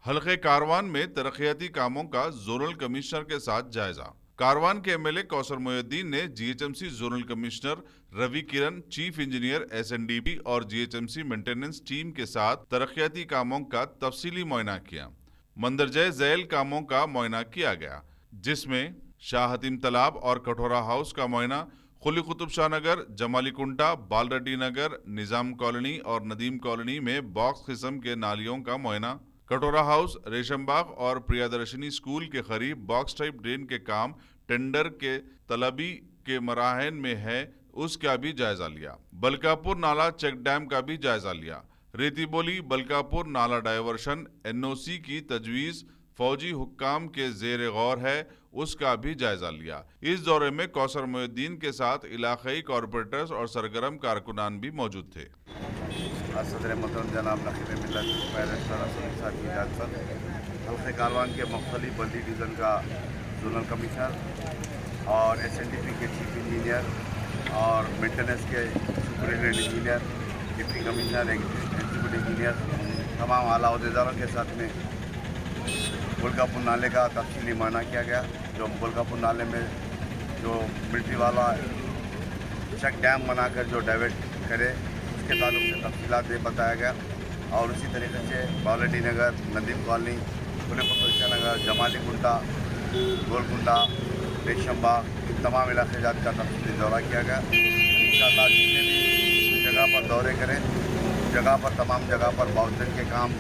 حلقے کاروان میں ترقیاتی کاموں کا زونل کمشنر کے ساتھ جائزہ۔ کاروان کے M L A Kausar Mohiuddin نے G H M C zonal commissioner Ravi Kiran, chief engineer S N D P اور G H M C maintenance team کے ساتھ ترقیاتی کاموں کا تفصیلی معائنہ کیا۔ مندرجہ ذیل کاموں کا معائنہ کیا گیا، جس میں شاہ حتیم تالاب اور کٹھورا ہاؤس کا معائنہ، قلی قطب شاہ نگر، جمالی کنٹا، بال ریڈی نگر، نظام کالونی اور ندیم کالونی میں باکس قسم کے نالیوں کا معائنہ، کٹورا ہاؤس، ریشم باغ اور پریادرشنی اسکول کے قریب باکس ٹائپ ڈرین کے کام ٹینڈر کے طلبی کے مراحل میں ہے، اس کا بھی جائزہ لیا۔ بلکاپور نالا چیک ڈیم کا بھی جائزہ لیا۔ ریتی بولی بلکاپور نالا ڈائیورشن این او سی کی تجویز فوجی حکام کے زیر غور ہے، اس کا بھی جائزہ لیا۔ اس دورے میں کوثر محی الدین کے ساتھ علاقائی کارپوریٹرز اور سرگرم کارکنان بھی موجود تھے۔ صدر محترم جناب نقیب ملت بیرسٹر اسد صاحب کی ہدایت پر حلقہ کاروان کے مختلف بلدی ڈویژن کا زونل کمشنر اور ایس این ڈی پی کے چیف انجینئر اور مینٹیننس کے superintendent engineer, deputy commissioner, executive engineer, تمام اعلیٰ عہدیداروں کے ساتھ میں بلکاپور نالے کا تفصیلی معائنہ کیا گیا۔ جو بلکاپور نالے میں جو ملٹری والا چیک ڈیم بنا کر جو ڈائیورٹ کرے، اس کے تعلق سے تفصیلات بتایا گیا۔ اور اسی طریقے سے باولیڈی نگر، ندیم کالونی، قلی قطب شاہ نگر، جمالی کنٹا، گولکنڈا، ریشم باغ، ان تمام علاقے جات کا تفصیلی دورہ کیا گیا۔ انشاءاللہ جتنے بھی جگہ پر دورے کریں، جگہ پر تمام جگہ پر باؤنڈری کے کام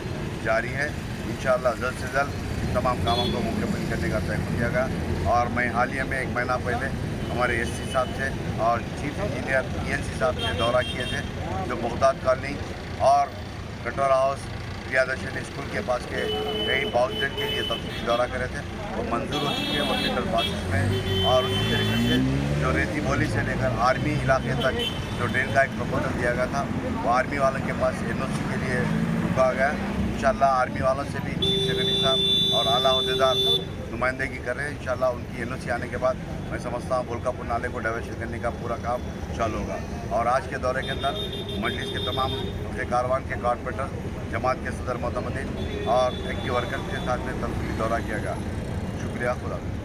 جاری ہے۔ انشاءاللہ جلد سے جلد ان تمام کاموں کو مکمل کرنے کا طے کیا گیا۔ اور میں حالیہ میں 1 مہینہ پہلے ہمارے ایس سی صاحب سے اور چیف انجینئر ای این سی صاحب سے دورہ کیے تھے، جو بغداد کالونی اور کٹورا ہاؤس، پریادرشنی اسکول کے پاس کے کئی باؤنڈری کے لیے تفصیلی دورہ کرے تھے، وہ منظور ہو چکے ہیں، وہ ٹینڈر پروسیس میں۔ اور اسی طریقے سے جو ریتی بولی سے لے کر آرمی علاقے تک جو ڈرین کا ایک پروپوزل دیا گیا تھا، وہ آرمی والوں کے پاس این او سی کے لیے رکا گیا۔ انشاءاللہ آرمی والوں سے بھی چیف سیکرٹری صاحب اور اعلیٰ عہدیدار نمائندگی کر رہے ہیں۔ انشاءاللہ ان کی این او سی آنے کے بعد میں سمجھتا ہوں بلکاپور نالے کو ڈائیورشن کرنے کا پورا کام چالو ہوگا۔ اور آج کے دورے کے اندر مجلس کے تمام حلقہ کاروان کے کارپوریٹر، جماعت کے صدر معتمدین اور ایک ورکر کے ساتھ میں تفصیلی دورہ کیا گیا۔ شکریہ، خدا حافظ۔